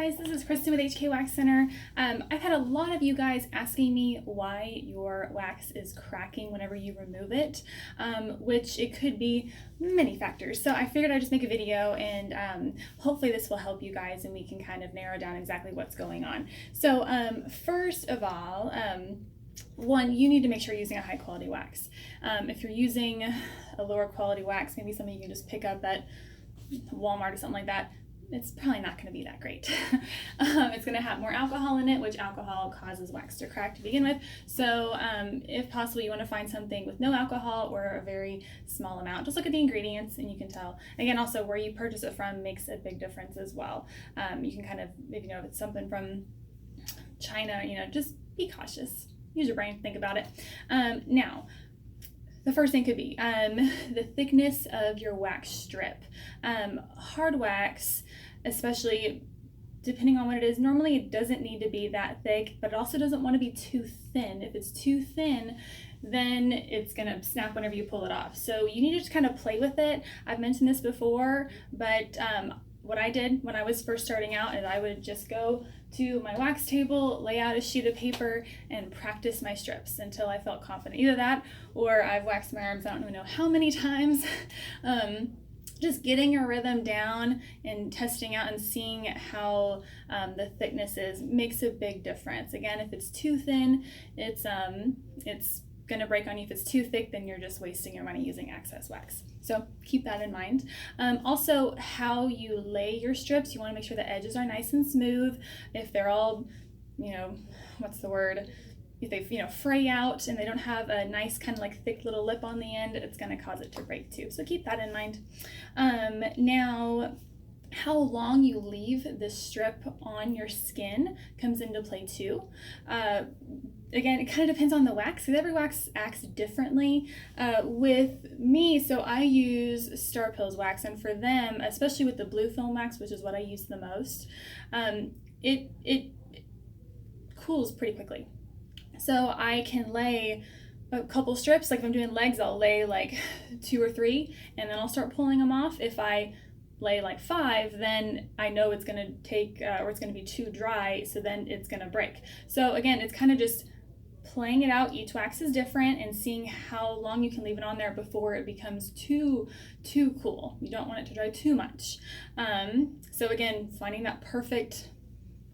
guys, this is Kristen with HK Wax Center. I've had a lot of you guys asking me why your wax is cracking whenever you remove it, which it could be many factors. So I figured I'd just make a video and hopefully this will help you guys and we can kind of narrow down exactly what's going on. So first of all, one, you need to make sure you're using a high quality wax. If you're using a lower quality wax, maybe something you can just pick up at Walmart or something like that, it's probably not going to be that great. It's going to have more alcohol in it, which alcohol causes wax to crack to begin with. So if possible, you want to find something with no alcohol or a very small amount. Just look at the ingredients and you can tell. Again, also where you purchase it from makes a big difference as well. You can kind of, if it's something from China, just be cautious. Use your brain, think about it. Now, the first thing could be the thickness of your wax strip. Hard wax, especially depending on what it is, normally it doesn't need to be that thick, but it also doesn't want to be too thin. If it's too thin, then it's gonna snap whenever you pull it off. So you need to just kind of play with it. I've mentioned this before, but what I did when I was first starting out is I would just go to my wax table, lay out a sheet of paper, and practice my strips until I felt confident. Either that or I've waxed my arms I don't even know how many times. Just getting a rhythm down and testing out and seeing how the thickness is makes a big difference. Again, if it's too thin, it's gonna break on you. If it's too thick, then you're just wasting your money using excess wax. So keep that in mind. Also, how you lay your strips, you want to make sure the edges are nice and smooth. If they're all, what's the word? If they, fray out and they don't have a nice kind of like thick little lip on the end, it's going to cause it to break too. So keep that in mind. Now, how long you leave the strip on your skin comes into play too. Again, it kind of depends on the wax, because every wax acts differently. With me, so I use Star Pills wax, and for them, especially with the blue film wax, which is what I use the most, it cools pretty quickly. So I can lay a couple strips, like if I'm doing legs, I'll lay like 2 or 3, and then I'll start pulling them off. If I lay like 5, then I know it's gonna take, or it's gonna be too dry, so then it's gonna break. So again, it's kind of just playing it out. Each wax is different and seeing how long you can leave it on there before it becomes too cool. You don't want it to dry too much. So again, finding that perfect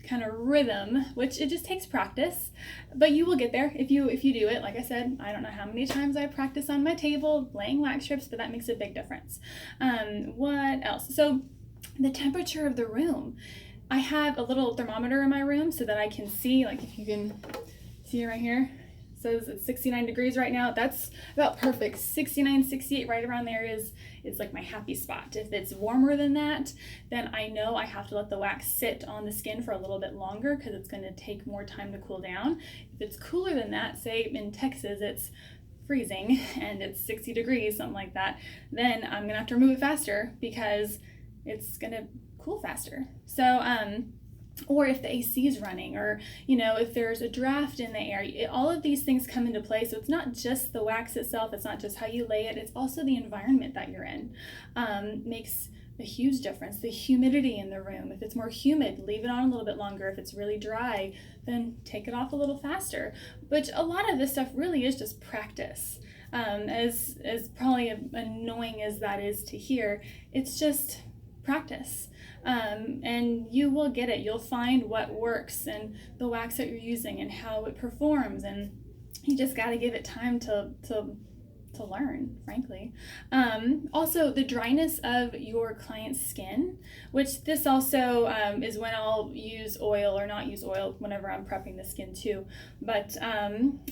kind of rhythm, which it just takes practice, but you will get there if you do it. Like I said, I don't know how many times I practice on my table laying wax strips, but that makes a big difference. What else? So the temperature of the room. I have a little thermometer in my room so that I can see, like if you can see right here, it says it's 69 degrees right now. That's about perfect. 69, 68, right around there is like my happy spot. If it's warmer than that, then I know I have to let the wax sit on the skin for a little bit longer because it's going to take more time to cool down. If it's cooler than that, say in Texas it's freezing and it's 60 degrees, something like that, then I'm going to have to remove it faster because it's going to cool faster. So, or if the AC is running, or if there's a draft in the air, all of these things come into play. So it's not just the wax itself, it's not just how you lay it, it's also the environment that you're in. Makes a huge difference. The humidity in the room, if it's more humid, leave it on a little bit longer. If it's really dry, then take it off a little faster. But a lot of this stuff really is just practice. As probably annoying as that is to hear, it's just practice. And you will get it. You'll find what works and the wax that you're using and how it performs, and you just got to give it time to learn, frankly. Also, the dryness of your client's skin, which this also is when I'll use oil or not use oil whenever I'm prepping the skin too. But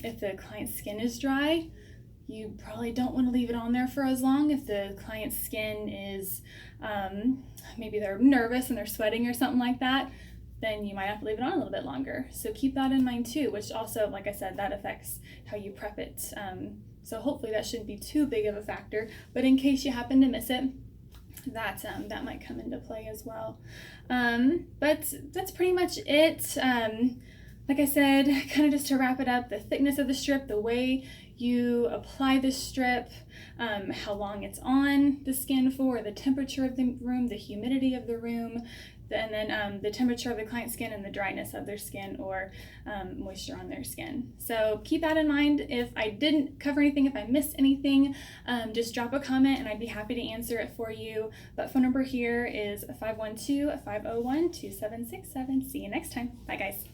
if the client's skin is dry, you probably don't want to leave it on there for as long. If the client's skin is, maybe they're nervous and they're sweating or something like that, then you might have to leave it on a little bit longer. So keep that in mind too, which also, like I said, that affects how you prep it. So hopefully that shouldn't be too big of a factor, but in case you happen to miss it, that might come into play as well. But that's pretty much it. Like I said, kind of just to wrap it up, the thickness of the strip, the way you apply the strip, how long it's on the skin for, the temperature of the room, the humidity of the room, and then the temperature of the client's skin and the dryness of their skin or moisture on their skin. So keep that in mind. If I didn't cover anything, if I missed anything, just drop a comment and I'd be happy to answer it for you. But phone number here is 512-501-2767. See you next time. Bye, guys.